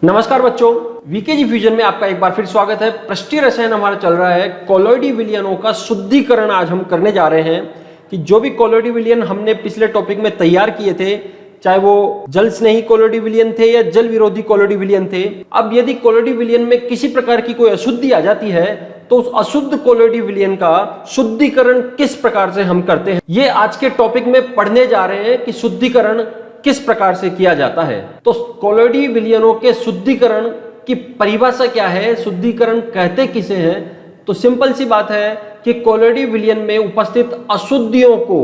नमस्कार बच्चों, वीकेजी फ्यूजन में आपका एक बार फिर स्वागत है। पृष्ठीय रसायन हमारा चल रहा है। कोलोइडी विलयनों का शुद्धिकरण आज हम करने जा रहे हैं कि जो भी कोलोइडी विलयन हमने पिछले टॉपिक में तैयार किए थे, चाहे वो जल स्नेही कोलोइडी विलयन थे या जल विरोधी कोलोइडी विलयन थे, अब यदि कोलोइडी विलयन में किसी प्रकार की कोई अशुद्धि आ जाती है तो उस अशुद्ध कोलोइडी विलयन का शुद्धिकरण किस प्रकार से हम करते हैं, ये आज के टॉपिक में पढ़ने जा रहे हैं कि शुद्धिकरण किस प्रकार से किया जाता है। तो कोलोइडी विलयनों के शुद्धिकरण की परिभाषा क्या है, शुद्धिकरण कहते किसे हैं? तो सिंपल सी बात है कि कोलोइडी विलयन में उपस्थित अशुद्धियों को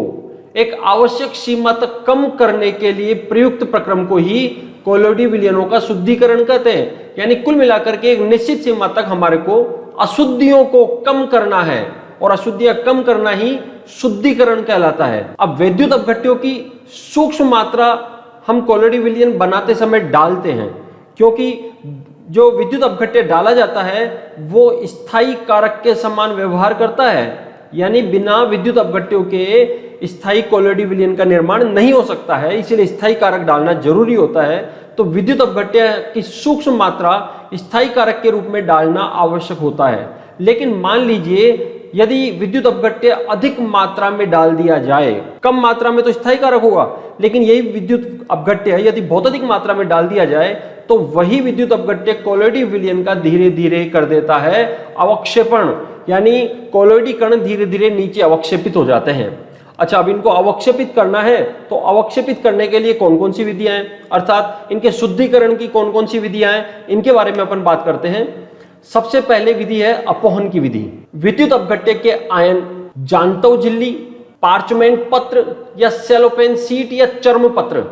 एक आवश्यक सीमा तक कम करने के लिए प्रयुक्त प्रक्रम को ही कोलोइडी विलयनों का शुद्धिकरण कहते हैं। यानी कुल मिलाकर के एक निश्चित सीमा तक हमारे को अशुद्धियों को कम करना है और अशुद्धियां कम करना ही शुद्धिकरण कहलाता है। अब वैद्युत अपघट्यों की सूक्ष्म मात्रा हम कोलोइडी विलयन बनाते समय डालते हैं, क्योंकि जो विद्युत अपघट्य डाला जाता है वो स्थायी कारक के समान व्यवहार करता है। यानी बिना विद्युत अपघट्यों के स्थायी कोलोइडी विलयन का निर्माण नहीं हो सकता है, इसीलिए स्थायी कारक डालना जरूरी होता है। तो विद्युत अपघट्य की सूक्ष्म मात्रा स्थायी कारक के रूप में डालना आवश्यक होता है। लेकिन मान लीजिए यदि विद्युत अपघट्य अधिक मात्रा में डाल दिया जाए, कम मात्रा में तो स्थायी कारक होगा, लेकिन यही विद्युत अपघट्य यदि बहुत अधिक मात्रा में डाल दिया जाए तो वही विद्युत अपघट्य कोलोइडी विलयन का धीरे धीरे कर देता है अवक्षेपण, यानी कोलोइडी कण धीरे धीरे नीचे अवक्षेपित हो जाते हैं। अच्छा, अब इनको अवक्षेपित करना है तो अवक्षेपित करने के लिए कौन कौन सी विधियां हैं, अर्थात इनके शुद्धिकरण की कौन कौन सी विधियां हैं, इनके बारे में अपन बात करते हैं। सबसे पहले विधि है अपोहन की विधि। विद्युत अपघट्य के आयन जांतव झिल्ली, पार्चमेंट पत्र या सेलोफेन शीट या चर्म पत्र,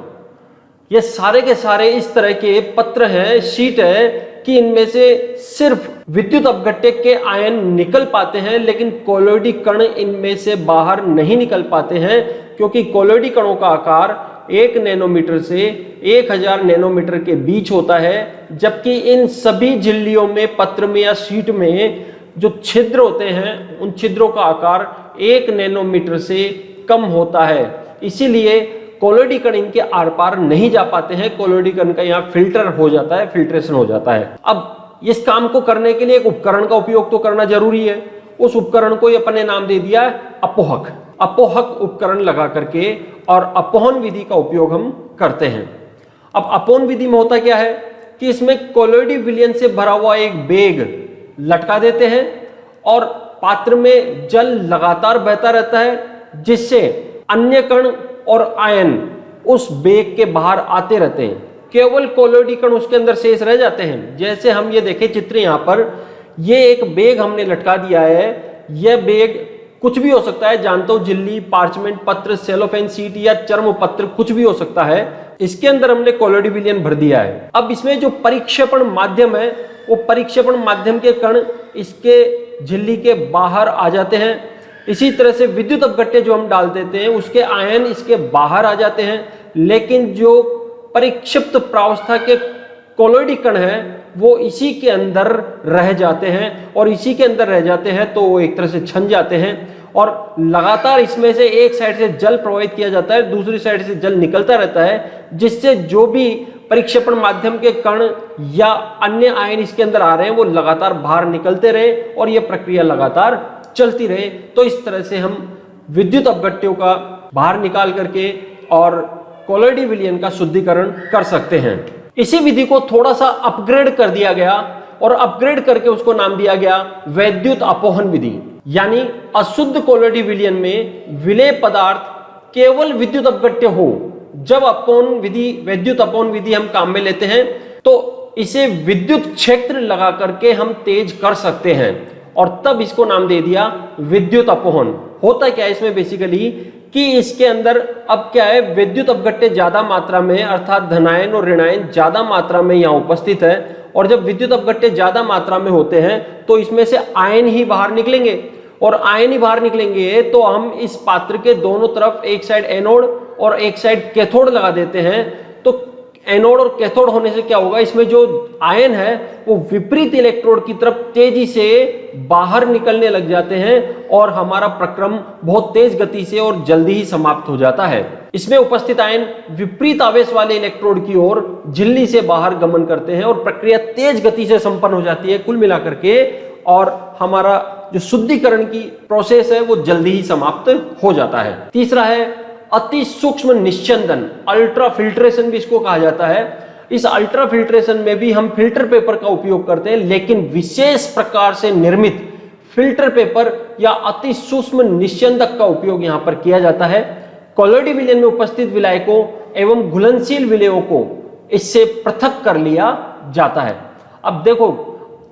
ये सारे के सारे इस तरह के पत्र हैं, शीट है कि इनमें से सिर्फ विद्युत अपघट्य के आयन निकल पाते हैं, लेकिन कोलोइडी कण इनमें से बाहर नहीं निकल पाते हैं, क्योंकि कोलोइडी कणों का आकार 1 नैनोमीटर से 1000 नैनोमीटर के बीच होता है, जबकि इन सभी झिल्लियों में, पत्र में या शीट में जो छिद्र होते हैं उन छिद्रों का आकार 1 नैनोमीटर से कम होता है। इसीलिए कोलोइडी कण इनके आर पार नहीं जा पाते हैं, कोलोइडी कण का यहाँ फिल्टर हो जाता है, फिल्ट्रेशन हो जाता है। अब इस काम को करने के लिए एक उपकरण का उपयोग तो करना जरूरी है। उस उपकरण को अपने नाम दे दिया अपोहक। अपोहक उपकरण लगा करके और अपोहन विधि का उपयोग हम करते हैं। अब अपोहन विधि में होता क्या है कि इसमें कोलोइडी विलयन से भरा हुआ एक बेग लटका देते हैं और पात्र में जल लगातार बहता रहता है, जिससे अन्य कण और आयन उस बेग के बाहर आते रहते हैं। केवल कोलोइडी कण उसके अंदर शेष रह जाते हैं। जैसे हम ये देखें चित्र यहाँ पर, ये एक बेग हमने लटका दिया है। यह बेग कुछ भी हो सकता है, जांतव झिल्ली, पार्चमेंट पत्र, सेलोफेन शीट या चर्म पत्र, कुछ भी हो सकता है। इसके अंदर हमने कोलोइडी विलयन भर दिया है। अब इसमें जो परिक्षेपण माध्यम है, वो परिक्षेपण माध्यम के कण इसके झिल्ली के बाहर आ जाते हैं। इसी तरह से विद्युत अपघट्य जो हम डाल देते हैं उसके आयन इसके बाहर आ जाते हैं, लेकिन जो परिक्षिप्त प्रावस्था के कोलोइडी कण हैं वो इसी के अंदर रह जाते हैं, और इसी के अंदर रह जाते हैं तो वो एक तरह से छन जाते हैं और लगातार इसमें से एक साइड से जल प्रवाहित किया जाता है, दूसरी साइड से जल निकलता रहता है, जिससे जो भी परिक्षेपण माध्यम के कण या अन्य आयन इसके अंदर आ रहे हैं वो लगातार बाहर निकलते रहे और ये प्रक्रिया लगातार चलती रहे। तो इस तरह से हम विद्युत अपघट्यों का बाहर निकाल करके और कोलोइडी विलयन का शुद्धिकरण कर सकते हैं। इसी विधि को थोड़ा सा अपग्रेड कर दिया गया और अपग्रेड करके उसको नाम दिया गया वैद्युत अपोहन विधि। यानी अशुद्ध कोलोइडी विलयन में विलेय पदार्थ केवल विद्युत अपघट्य हो, जब अपोहन विधि, वैद्युत अपोहन विधि हम काम में लेते हैं तो इसे विद्युत क्षेत्र लगा करके हम तेज कर सकते हैं, और तब इसको नाम दे दिया विद्युत अपोहन। होता क्या है इसमें बेसिकली कि इसके अंदर अब क्या है, विद्युत अपघट्य ज्यादा मात्रा में, अर्थात धनायन और ऋणायन ज्यादा मात्रा में यहाँ उपस्थित है, और जब विद्युत अपघट्य ज्यादा मात्रा में होते हैं तो इसमें से आयन ही बाहर निकलेंगे, और आयन ही बाहर निकलेंगे तो हम इस पात्र के दोनों तरफ एक साइड एनोड और एक साइड कैथोड लगा देते हैं। तो एनोड और कैथोड होने से क्या होगा, इसमें जो आयन है वो विपरीत इलेक्ट्रोड की तरफ तेजी से बाहर निकलने लग जाते हैं और हमारा प्रक्रम बहुत तेज गति से और जल्दी ही समाप्त हो जाता है। इसमें उपस्थित आयन विपरीत आवेश वाले इलेक्ट्रोड की ओर झिल्ली से बाहर गमन करते हैं और प्रक्रिया तेज गति से संपन्न हो जाती है कुल मिलाकर के, और हमारा जो शुद्धिकरण की प्रोसेस है वो जल्दी ही समाप्त हो जाता है। तीसरा है अति सूक्ष्म निस्यंदन, अल्ट्रा फिल्ट्रेशन भी इसको कहा जाता है। इस अल्ट्रा फिल्ट्रेशन में भी हम फिल्टर पेपर का उपयोग करते हैं, लेकिन विशेष प्रकार से निर्मित फिल्टर पेपर या अति सूक्ष्म निस्यंदक का उपयोग यहां पर किया जाता है। कॉलोइडी विलयन में उपस्थित विलायकों एवं घुलनशील विलयों को इससे पृथक कर लिया जाता है। अब देखो,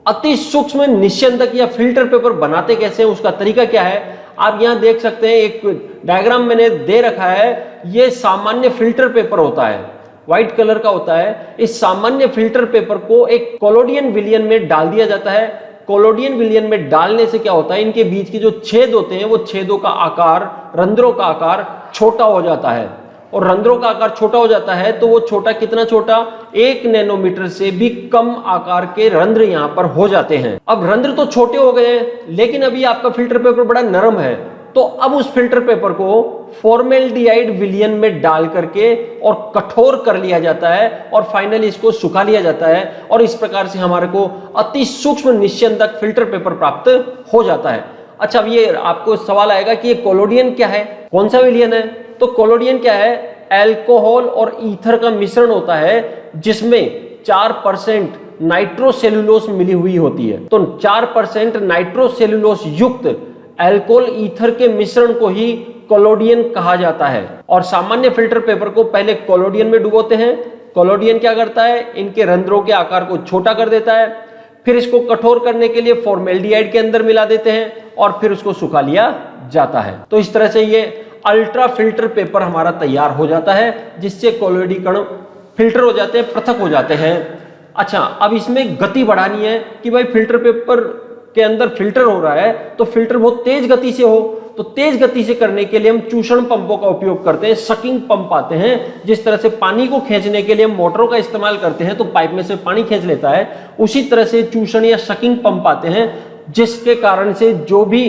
अति सूक्ष्म निस्यंदक या फिल्टर पेपर बनाते कैसे हैं, उसका तरीका क्या है, आप यहां देख सकते हैं। एक डायग्राम मैंने दे रखा है, ये सामान्य फिल्टर पेपर होता है, व्हाइट कलर का होता है। इस सामान्य फिल्टर पेपर को एक कोलोडियन विलयन में डाल दिया जाता है। कोलोडियन विलयन में डालने से क्या होता है, इनके बीच के जो छेद होते हैं वो छेदों का आकार, रंध्रों का आकार छोटा हो जाता है। और रंध्रों का आकार छोटा हो जाता है तो वो छोटा, कितना छोटा, 1 नैनोमीटर से भी कम आकार के रंध्र यहां पर हो जाते हैं। अब रंध्र तो छोटे हो गए हैं, लेकिन अभी आपका फिल्टर पेपर बड़ा नरम है, तो अब उस फिल्टर पेपर को फॉर्मेल्डिहाइड विलयन में डाल करके और कठोर कर लिया जाता है और फाइनली इसको सुखा लिया जाता है, और इस प्रकार से हमारे को अति सूक्ष्म निस्यंदक फिल्टर पेपर प्राप्त हो जाता है। अच्छा, अब ये आपको सवाल आएगा कि ये कोलोडियन क्या है, कौन सा विलयन है? तो कोलोडियन क्या है, अल्कोहल और ईथर का मिश्रण होता है जिसमें 4% नाइट्रोसेलुलोज मिली हुई होती है। तो 4% नाइट्रोसेलुलोज युक्त अल्कोहल ईथर के मिश्रण को ही कोलोडियन कहा जाता है। और सामान्य फिल्टर पेपर को पहले कोलोडियन में डुबोते हैं। कोलोडियन क्या करता है, इनके रंध्रों के आकार को छोटा कर देता है, फिर इसको कठोर करने के लिए फॉर्मेल्डिहाइड के अंदर मिला देते हैं और फिर उसको सुखा लिया जाता है। तो इस तरह से ये अल्ट्रा फिल्टर पेपर हमारा तैयार हो जाता है, जिससे कोलोइडी कण फिल्टर हो जाते हैं, पृथक हो जाते हैं। अच्छा, अब इसमें गति बढ़ानी है कि भाई फिल्टर पेपर के अंदर फिल्टर हो रहा है तो फिल्टर बहुत तेज गति से हो, तो तेज गति से करने के लिए हम चूषण पंपों का उपयोग करते हैं। सकिंग पंप आते हैं, जिस तरह से पानी को खींचने के लिए हम मोटरों का इस्तेमाल करते हैं तो पाइप में से पानी खींच लेता है, उसी तरह से चूषण या सकिंग पंप आते हैं, जिसके कारण से जो भी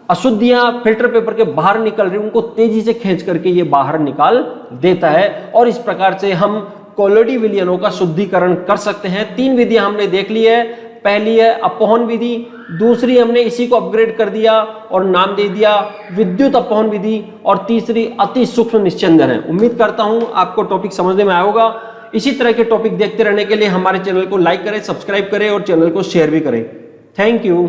अशुद्धियां फिल्टर पेपर के बाहर निकल रही उनको तेजी से खींच करके ये बाहर निकाल देता है। और इस प्रकार से हम कोलोइडी विलयनों का शुद्धिकरण कर सकते हैं। 3 विधियां हमने देख ली है। पहली है अपवहन विधि, दूसरी हमने इसी को अपग्रेड कर दिया और नाम दे दिया विद्युत अपवहन विधि, और तीसरी अति सूक्ष्म निस्यंदन है। उम्मीद करता हूं आपको टॉपिक समझने में आया होगा। इसी तरह के टॉपिक देखते रहने के लिए हमारे चैनल को लाइक करें, सब्सक्राइब करें और चैनल को शेयर भी करें। Thank you.